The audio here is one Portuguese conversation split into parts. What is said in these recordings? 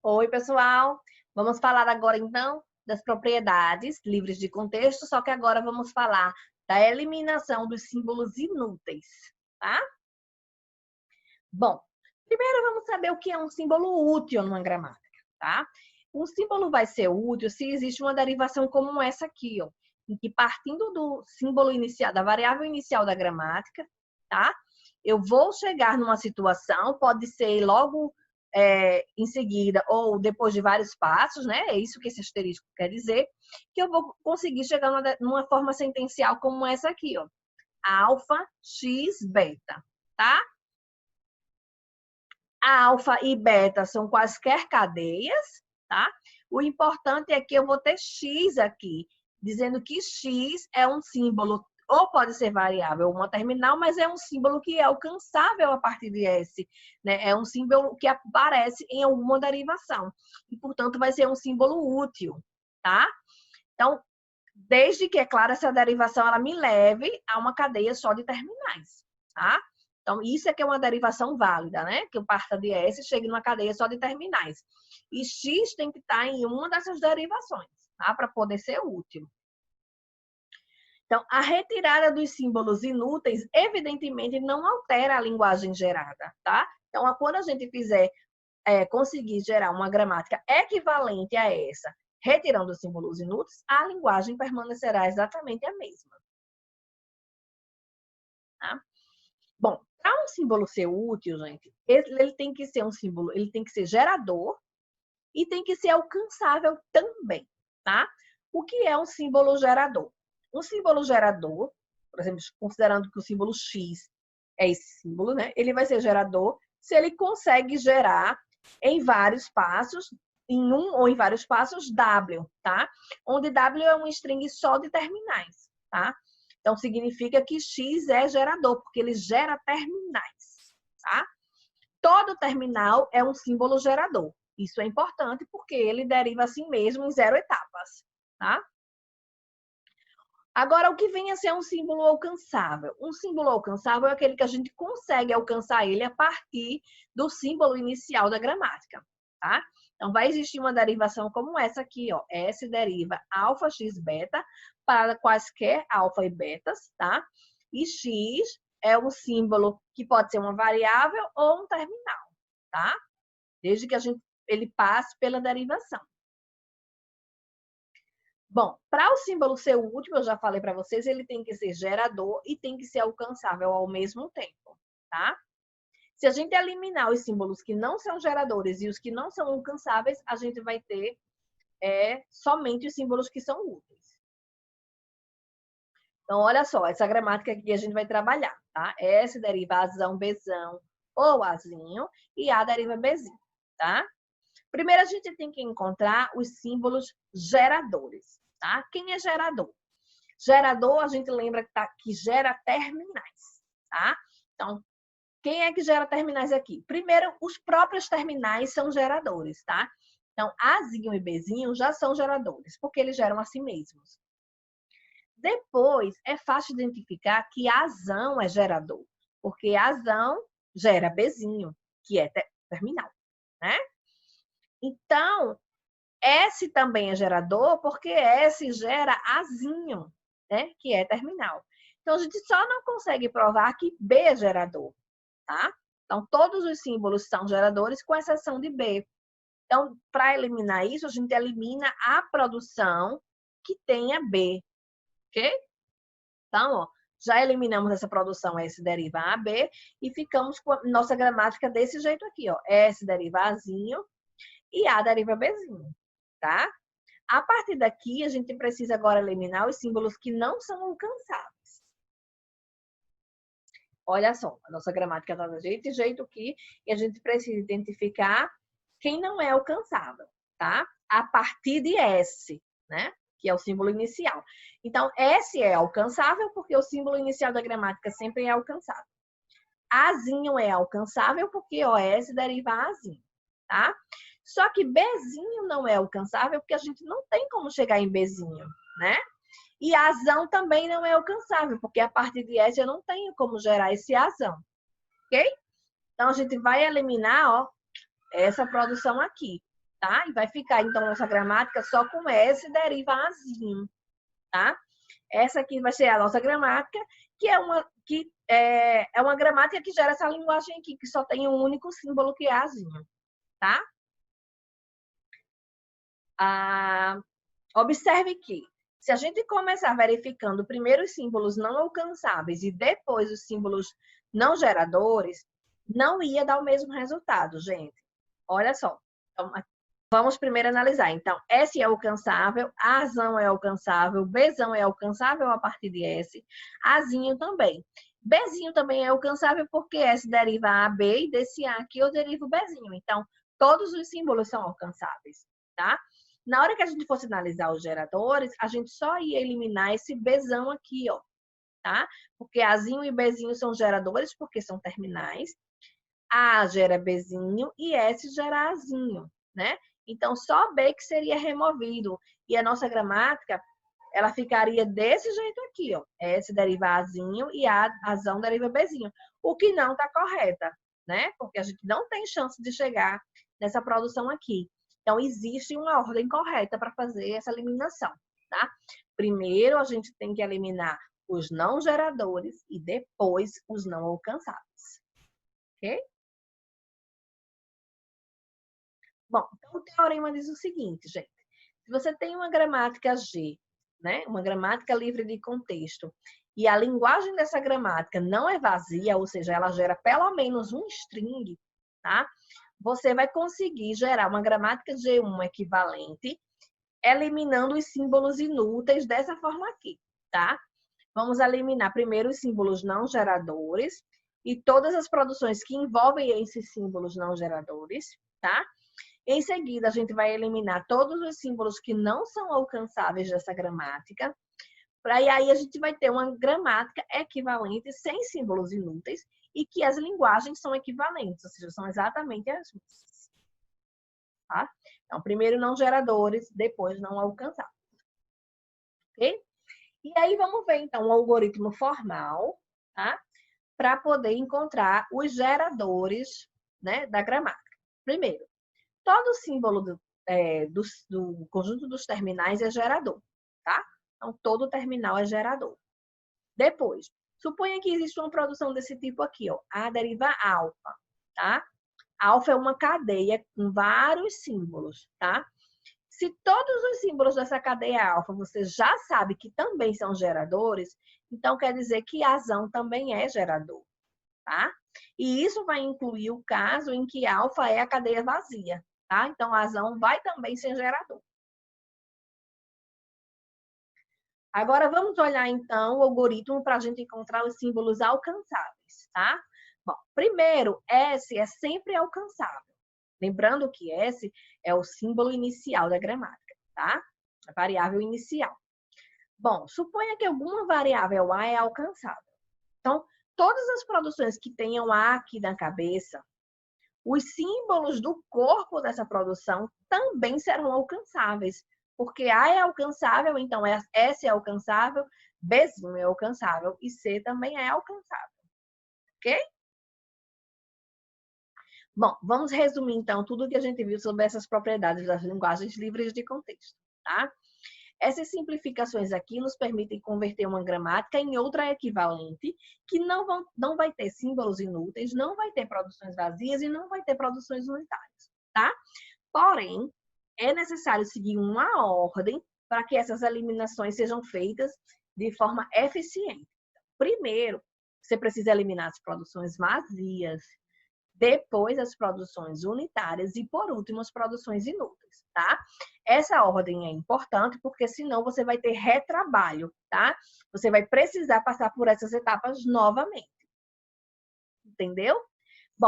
Oi, pessoal! Vamos falar agora, então, das propriedades livres de contexto, só que agora vamos falar da eliminação dos símbolos inúteis, tá? Bom, primeiro vamos saber o que é um símbolo útil numa gramática, tá? Um símbolo vai ser útil se existe uma derivação como essa aqui, ó, em que partindo do símbolo inicial, da variável inicial da gramática, tá? Eu vou chegar numa situação, pode ser logo em seguida ou depois de vários passos, né? É isso que esse asterisco quer dizer, que eu vou conseguir chegar numa forma sentencial como essa aqui, ó. Alfa, x, beta, tá? A alfa e beta são quaisquer cadeias, tá? O importante é que eu vou ter x aqui, dizendo que x é um símbolo, ou pode ser variável ou uma terminal, mas é um símbolo que é alcançável a partir de S, né? É um símbolo que aparece em alguma derivação. E, portanto, vai ser um símbolo útil, tá? Então, desde que, é claro, essa derivação ela me leve a uma cadeia só de terminais, tá? Então, isso é que é uma derivação válida, né? Que eu parta de S e chegue numa cadeia só de terminais. E X tem que estar em uma dessas derivações, tá? Para poder ser útil. Então, a retirada dos símbolos inúteis, evidentemente, não altera a linguagem gerada, tá? Então, quando a gente fizer, conseguir gerar uma gramática equivalente a essa, retirando os símbolos inúteis, a linguagem permanecerá exatamente a mesma. Tá? Bom, para um símbolo ser útil, gente, ele tem que ser um símbolo, ele tem que ser gerador e tem que ser alcançável também, tá? O que é um símbolo gerador? Um símbolo gerador, por exemplo, considerando que o símbolo X é esse símbolo, né? Ele vai ser gerador se ele consegue gerar em vários passos, em um ou em vários passos, W, tá? Onde W é um string só de terminais, tá? Então, significa que X é gerador, porque ele gera terminais, tá? Todo terminal é um símbolo gerador. Isso é importante porque ele deriva assim mesmo em 0 etapas, tá? Agora, o que vem a ser um símbolo alcançável? Um símbolo alcançável é aquele que a gente consegue alcançar ele a partir do símbolo inicial da gramática, tá? Então, vai existir uma derivação como essa aqui, ó. S deriva alfa, x, beta para quaisquer alfa e betas, tá? E x é um símbolo que pode ser uma variável ou um terminal, tá? Desde que ele passe pela derivação. Bom, para o símbolo ser útil, eu já falei para vocês, ele tem que ser gerador e tem que ser alcançável ao mesmo tempo, tá? Se a gente eliminar os símbolos que não são geradores e os que não são alcançáveis, a gente vai ter somente os símbolos que são úteis. Então, olha só, essa gramática aqui a gente vai trabalhar, tá? S deriva azão, bezão ou azinho e A deriva bezinho, tá? Primeiro, a gente tem que encontrar os símbolos geradores, tá? Quem é gerador? Gerador, a gente lembra que gera terminais, tá? Então, quem é que gera terminais aqui? Primeiro, os próprios terminais são geradores, tá? Então, Azinho e Bzinho já são geradores, porque eles geram a si mesmos. Depois, é fácil identificar que Azão é gerador, porque Azão gera Bzinho, que é terminal, né? Então, S também é gerador, porque S gera Azinho, né? Que é terminal. Então, a gente só não consegue provar que B é gerador, tá? Então, todos os símbolos são geradores, com exceção de B. Então, para eliminar isso, a gente elimina a produção que tenha B, ok? Então, ó, já eliminamos essa produção S deriva AB e ficamos com a nossa gramática desse jeito aqui, ó. S deriva Azinho e A deriva Bzinho, tá? A partir daqui, a gente precisa agora eliminar os símbolos que não são alcançáveis. Olha só, a nossa gramática está do jeito aqui, e a gente precisa identificar quem não é alcançável, tá? A partir de S, né? Que é o símbolo inicial. Então, S é alcançável porque o símbolo inicial da gramática sempre é alcançável. Azinho é alcançável porque OS deriva Azinho, tá? Só que Bzinho não é alcançável porque a gente não tem como chegar em Bzinho, né? E Azão também não é alcançável, porque a partir de S eu não tenho como gerar esse Azão, ok? Então, a gente vai eliminar, ó, essa produção aqui. tá? E vai ficar, então, nossa gramática só com S deriva Azinho, tá? Essa aqui vai ser a nossa gramática, que é uma gramática que gera essa linguagem aqui, que só tem um único símbolo, que é Azinho, tá? Observe que, se a gente começar verificando primeiro os símbolos não alcançáveis e depois os símbolos não geradores, não ia dar o mesmo resultado, gente. Olha só. Então, vamos primeiro analisar. Então, S é alcançável, Azão é alcançável, Bzão é alcançável a partir de S, Azinho também. Bzinho também é alcançável porque S deriva AB e desse A aqui eu derivo Bzinho. Então, todos os símbolos são alcançáveis, tá? Na hora que a gente fosse analisar os geradores, a gente só ia eliminar esse Bzão aqui, ó, tá? Porque Azinho e Bzinho são geradores porque são terminais. A gera Bzinho e S gera Azinho, né? Então, só B que seria removido. E a nossa gramática, ela ficaria desse jeito aqui, ó. S deriva Azinho e Azão deriva Bzinho. O que não está correta, né? Porque a gente não tem chance de chegar nessa produção aqui. Então, existe uma ordem correta para fazer essa eliminação, tá? Primeiro, a gente tem que eliminar os não geradores e depois os não alcançáveis. Ok? Bom, então o teorema diz o seguinte, gente. Se você tem uma gramática G, né, uma gramática livre de contexto, e a linguagem dessa gramática não é vazia, ou seja, ela gera pelo menos um string, tá? Você vai conseguir gerar uma gramática G1 equivalente, eliminando os símbolos inúteis dessa forma aqui, tá? Vamos eliminar primeiro os símbolos não geradores e todas as produções que envolvem esses símbolos não geradores, tá? Em seguida, a gente vai eliminar todos os símbolos que não são alcançáveis dessa gramática. E aí a gente vai ter uma gramática equivalente sem símbolos inúteis e que as linguagens são equivalentes, ou seja, são exatamente as mesmas. Tá? Então, primeiro não geradores, depois não alcançáveis. Ok? E aí vamos ver, então, o algoritmo formal, tá? Para poder encontrar os geradores, né, da gramática. Primeiro, todo símbolo do conjunto dos terminais é gerador, tá? Então, todo terminal é gerador. Depois, suponha que existe uma produção desse tipo aqui, ó, A deriva alfa, tá? Alfa é uma cadeia com vários símbolos, tá? Se todos os símbolos dessa cadeia alfa você já sabe que também são geradores, então quer dizer que Azão também é gerador, tá? E isso vai incluir o caso em que alfa é a cadeia vazia, tá? Então, Azão vai também ser gerador. Agora, vamos olhar, então, o algoritmo para a gente encontrar os símbolos alcançáveis, tá? Bom, primeiro, S é sempre alcançável. Lembrando que S é o símbolo inicial da gramática, tá? A variável inicial. Bom, suponha que alguma variável A é alcançável. Então, todas as produções que tenham A aqui na cabeça, os símbolos do corpo dessa produção também serão alcançáveis, porque A é alcançável, então S é alcançável, Bzinho é alcançável e C também é alcançável. Ok? Bom, vamos resumir então tudo que a gente viu sobre essas propriedades das linguagens livres de contexto, tá? Essas simplificações aqui nos permitem converter uma gramática em outra equivalente, que não vai ter símbolos inúteis, não vai ter produções vazias e não vai ter produções unitárias, tá? Porém, é necessário seguir uma ordem para que essas eliminações sejam feitas de forma eficiente. Primeiro, você precisa eliminar as produções vazias, depois as produções unitárias e, por último, as produções inúteis, tá? Essa ordem é importante porque senão você vai ter retrabalho, tá? Você vai precisar passar por essas etapas novamente. Entendeu? Bom,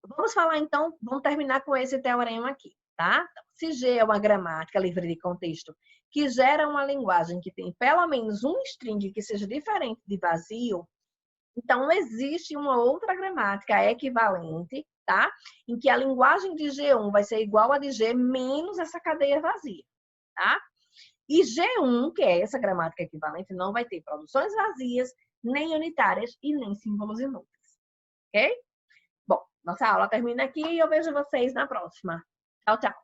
vamos falar então, vamos terminar com esse teorema aqui, tá? Se G é uma gramática livre de contexto que gera uma linguagem que tem pelo menos um string que seja diferente de vazio, então, existe uma outra gramática equivalente, tá? Em que a linguagem de G1 vai ser igual a de G menos essa cadeia vazia, tá? E G1, que é essa gramática equivalente, não vai ter produções vazias, nem unitárias e nem símbolos inúteis. Ok? Bom, nossa aula termina aqui e eu vejo vocês na próxima. Tchau, tchau.